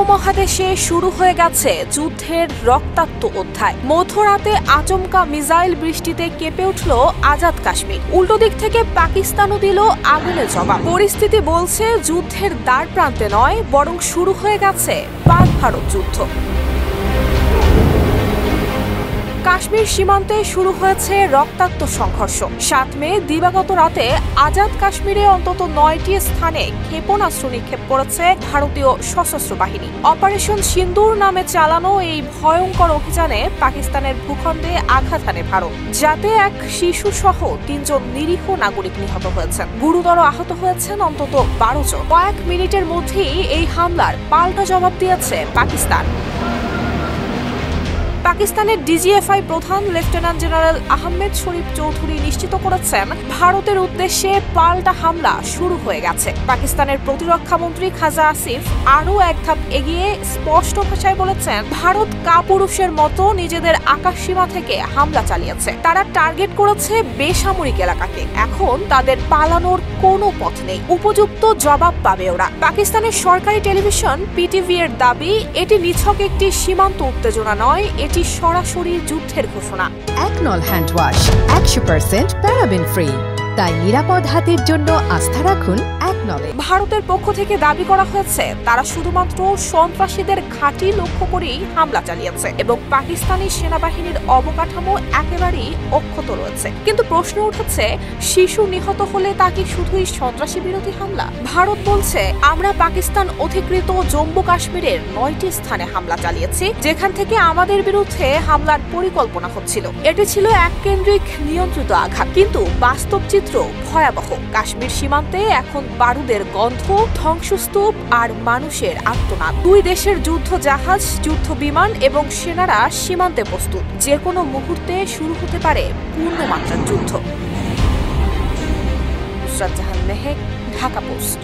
উপমহাদেশে শুরু হয়ে গেছে যুদ্ধের রক্তাক্ত অধ্যায়। মধ্যরাতে আচমকা মিসাইল বৃষ্টিতে কেঁপে উঠল আজাদ কাশ্মীর। উল্টো দিক থেকে পাকিস্তানও দিল আগুনের জবাব। পরিস্থিতি বলছে যুদ্ধের দ্বার প্রান্তে নয়, বরং শুরু হয়ে গেছে পাক ভারত যুদ্ধ। কাশ্মীর সীমান্তে শুরু হয়েছে রক্তাক্ত সংঘর্ষ। 7 মে দিবাগত রাতে আজাদ কাশ্মীরে অন্তত 9টি স্থানে ক্ষেপণাস্ত্র নিক্ষেপ করেছে ভারতীয় সশস্ত্র বাহিনী। অপারেশন সিন্দুর নামে চালানো এই ভয়ঙ্কর অভিযানে পাকিস্তানের ভূখণ্ডে আঘাত হানে ভারত, যাতে এক শিশু সহ 3 জন নিরীহ নাগরিক নিহত হয়েছেন। গুরুতর আহত হয়েছেন অন্তত 12 জন। কয়েক মিনিটের মধ্যেই এই হামলার পাল্টা জবাব দিয়েছে পাকিস্তান। পাকিস্তানের ডিজিএফআই প্রধান লেফটেন্যান্ট জেনারেল আহমেদ শরীফ চৌধুরী নিশ্চিত করেছেন, ভারতের উদ্দেশ্যে পাল্টা হামলা শুরু হয়ে গেছে। পাকিস্তানের প্রতিরক্ষা মন্ত্রী খাজা আসিফ আরও এক ধাপ এগিয়ে স্পষ্ট ভাষায় বলেছেন, ভারত কাপুরুষের মতো নিজেদের আকাশসীমা থেকে হামলা চালিয়েছে। তারা টার্গেট করেছে বেসামরিক এলাকাকে। এখন তাদের পালানোর কোনো পথ নেই। উপযুক্ত জবাব পাবে ওরা। পাকিস্তানের সরকারি টেলিভিশন পিটিভি এর দাবি, এটি নিছক একটি সীমান্ত উত্তেজনা নয়, এটি সরাসরি যুদ্ধের ঘোষণা। একনল হ্যান্ড ওয়াশ 100% প্যারাবেন ফ্রি, তাই নিরাপদ হাতের জন্য আস্থা রাখুন একনলে। ভারতের পক্ষ থেকে দাবি করা হয়েছে, তারা শুধুমাত্র সন্ত্রাসীদের ঘাঁটি লক্ষ্য করেই হামলা চালিয়েছে এবং পাকিস্তানি সেনাবাহিনীর অবকাঠামো একেবারেই অক্ষত রয়েছে। কিন্তু প্রশ্ন উঠেছে, শিশু নিহত হলে তা কি শুধুই সন্ত্রাসী বিরোধী হামলা? ভারত বলছে, আমরা পাকিস্তান অধিকৃত জম্মু কাশ্মীরের 9টি স্থানে হামলা চালিয়েছি, যেখান থেকে আমাদের বিরুদ্ধে হামলার পরিকল্পনা হচ্ছিল। এটি ছিল এককেন্দ্রিক নিয়ন্ত্রিত আঘাত, কিন্তু বাস্তব চিত্র ভয়াবহ। কাশ্মীর সীমান্তে এখন বারুদের গন্ধ, ধ্বংসস্তূপ আর মানুষের আর্তনাদ। 2 দেশের যুদ্ধ জাহাজ, যুদ্ধ বিমান এবং সেনারা সীমান্তে প্রস্তুত। যে কোনো মুহূর্তে শুরু হতে পারে পূর্ণমাত্রার যুদ্ধ। নুসরাত জাহান মেহেক, ঢাকা পোস্ট।